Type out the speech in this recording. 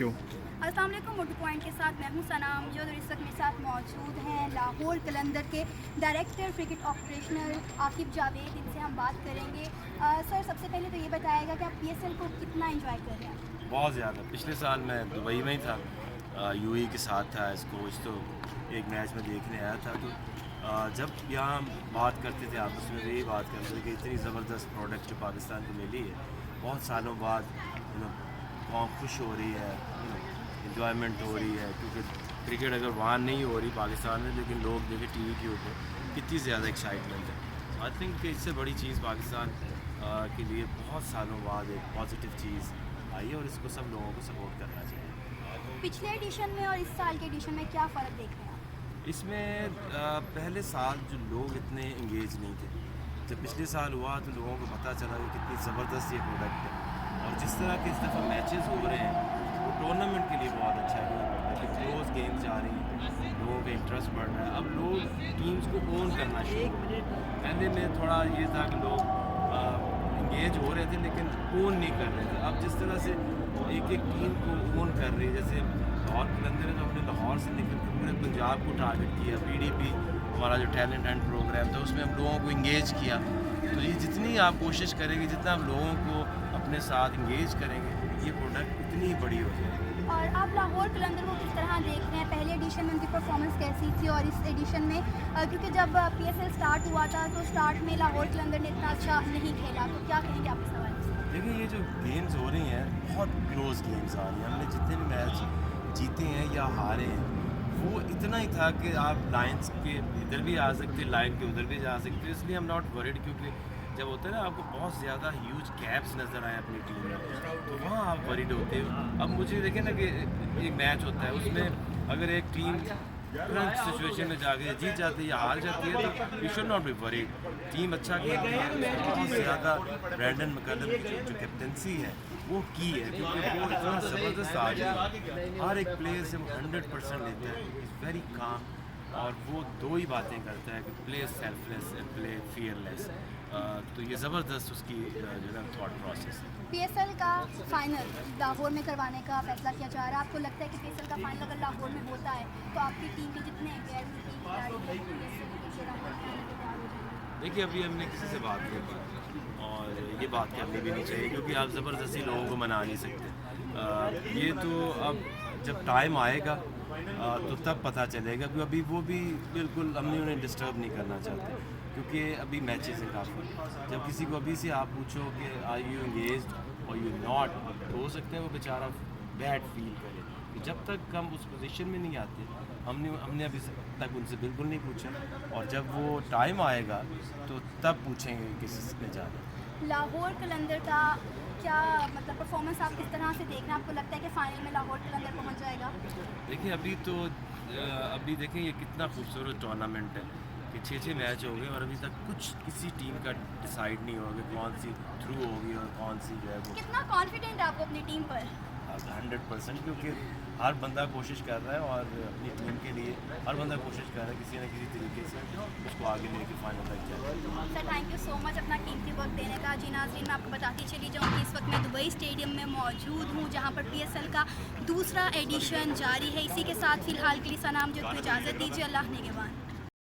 Thank you. अस्सलाम वालेकुम। मोटू point के साथ मैं हूं सनाम, जो इस वक्त मेरे साथ मौजूद हैं लाहौर कलंदर के director cricket operational Aqib Javed. इनसे हम बात करेंगे। सर, सबसे पहले तो ये बताएगा कि आप PSL को कितना एंजॉय कर रहे हैं? बहुत ज़्यादा। पिछले साल मैं दुबई में ही था, यूएई के साथ था। इस कोच तो एक मैच में देखने आया था, तो जब यहाँ बात करते थे आपस में, यही बात करते थे कि इतनी ज़बरदस्त प्रोडक्ट जो पाकिस्तान को मिली है, बहुत सालों बाद कौम खुश हो रही है, इंजॉयमेंट हो रही है। क्योंकि क्रिकेट अगर वहाँ नहीं हो रही पाकिस्तान में, लेकिन लोग देखे टीवी के ऊपर कितनी ज़्यादा एक्साइटमेंट है। आई थिंक कि इससे बड़ी चीज़ पाकिस्तान के लिए बहुत सालों बाद एक पॉजिटिव चीज़ आई है और इसको सब लोगों को सपोर्ट करना चाहिए। पिछले एडिशन में और इस साल के एडिशन में क्या फ़र्क देख रहे हैं आप? इसमें पहले साल जो लोग इतने इंगेज नहीं थे, जब पिछले साल हुआ तो लोगों को पता चला कि कितनी ज़बरदस्त ये प्रोडक्ट है। और जिस तरह के इस दफ़ा मैचेस हो रहे हैं, वो टूर्नामेंट के लिए बहुत अच्छा है कि क्लोज गेम्स आ रही हैं, लोगों का इंटरेस्ट बढ़ रहा है। अब लोग टीम्स को ओन करना शुरू हो गए। पहले में थोड़ा ये था कि लोग इंगेज हो रहे थे लेकिन ओन नहीं कर रहे थे। अब जिस तरह से एक एक टीम को ओन कर रही है, जैसे लाहौर कलंदर है तो हमने लाहौर से निकल कर पूरे पंजाब को टारगेट किया। PDP हमारा जो टैलेंट हंट प्रोग्राम था, उसमें हम लोगों को इंगेज किया। तो ये जितनी आप कोशिश करेंगे, जितना आप लोगों को अपने साथ इंगेज करेंगे, ये प्रोडक्ट उतनी बड़ी हो जाएगी। और आप लाहौर कलंदर को किस तरह देख रहे हैं? पहले एडिशन में उनकी परफॉर्मेंस कैसी थी और इस एडिशन में, क्योंकि जब PSL स्टार्ट हुआ था तो स्टार्ट में लाहौर कलंदर ने इतना अच्छा नहीं खेला, तो क्या कहेंगे आप इस हवाले से? देखिए, ये जो गेम्स हो रही हैं बहुत क्लोज गेम्स आ रही हैं। हमने जितने भी मैच जीते हैं या हारे हैं, वो इतना ही था कि आप लाइन्स के इधर भी आ सकते, लाइन के उधर भी जा सकते। इसलिए हम नॉट वरीड, क्योंकि जब होता है ना आपको बहुत ज़्यादा ह्यूज गैप्स नज़र आए अपनी टीम में, तो वहाँ आप वरीड होते हो। अब मुझे देखें ना कि एक मैच होता है, उसमें अगर एक टीम करंट सिचुएशन में जाके जीत जाती है या हार जाती है, तो you should not be worried. Team अच्छा खेल रही है, बहुत ज़्यादा ब्रैंडन मैकलम की जो कैप्टनसी है वो की है, क्योंकि वो इतना ज़बरदस्त आदमी है, हर एक प्लेयर से वो 100% लेता है। इज़ वेरी काम, और वो दो ही बातें करता है कि play selfless and play fearless. तो ये ज़बरदस्त उसकी जो है थॉट प्रोसेस है। PSL का फाइनल लाहौर में करवाने का फैसला किया जा रहा है। आपको लगता है कि PSL का फाइनल अगर लाहौर में होता है तो आपकी टीम के जितने गैर मुल्की खिलाड़ी हैं PSL के लिए लाहौर में आने के तैयार हो जाएंगे? देखिए, अभी हमने किसी से बात नहीं की और ये बात करनी भी नहीं चाहिए, क्योंकि आप ज़बरदस्ती लोगों को मना नहीं सकते। ये तो अब जब टाइम आएगा तो तब पता चलेगा, क्योंकि अभी वो भी बिल्कुल हमने उन्हें डिस्टर्ब नहीं करना चाहते, क्योंकि अभी मैचेस हैं काफ़ी। जब किसी को अभी से आप पूछो कि आर यू इंगेज्ड और यू नॉट, तो हो सकता है वो बेचारा बैड फील करे। तो जब तक हम उस पोजीशन में नहीं आते, हमने अभी तक उनसे बिल्कुल नहीं पूछा, और जब वो टाइम आएगा तो तब पूछेंगे किसने जाना। लाहौर कलंदर का क्या मतलब परफॉर्मेंस आप किस तरह से देख रहे हैं? आपको लगता है कि फाइनल में लाहौर कलंदर पहुंच जाएगा? देखिए, अभी देखें ये कितना खूबसूरत टूर्नामेंट है कि 6 मैच हो गए और अभी तक कुछ किसी टीम का डिसाइड नहीं होगा कौन सी थ्रू होगी और कौन सी जो है वो। कितना कॉन्फिडेंट आप अपनी टीम पर? 100%, क्योंकि हर बंदा कोशिश कर रहा है और अपनी टीम के लिए हर बंदा कोशिश कर रहा है किसी न किसी तरीके से उसको आगे लेके फाइनल तक जाए। Sir, thank you so much अपना कीमती वक्त देने का। जी नाज़रीन, मैं आपको बताती चली जाऊँ कि इस वक्त मैं दुबई स्टेडियम में मौजूद हूँ, जहाँ पर PSL का दूसरा एडिशन जारी है। इसी के साथ फ़िलहाल के लिए सनाम जो इजाज़त दीजिए। अल्लाह निगहबान।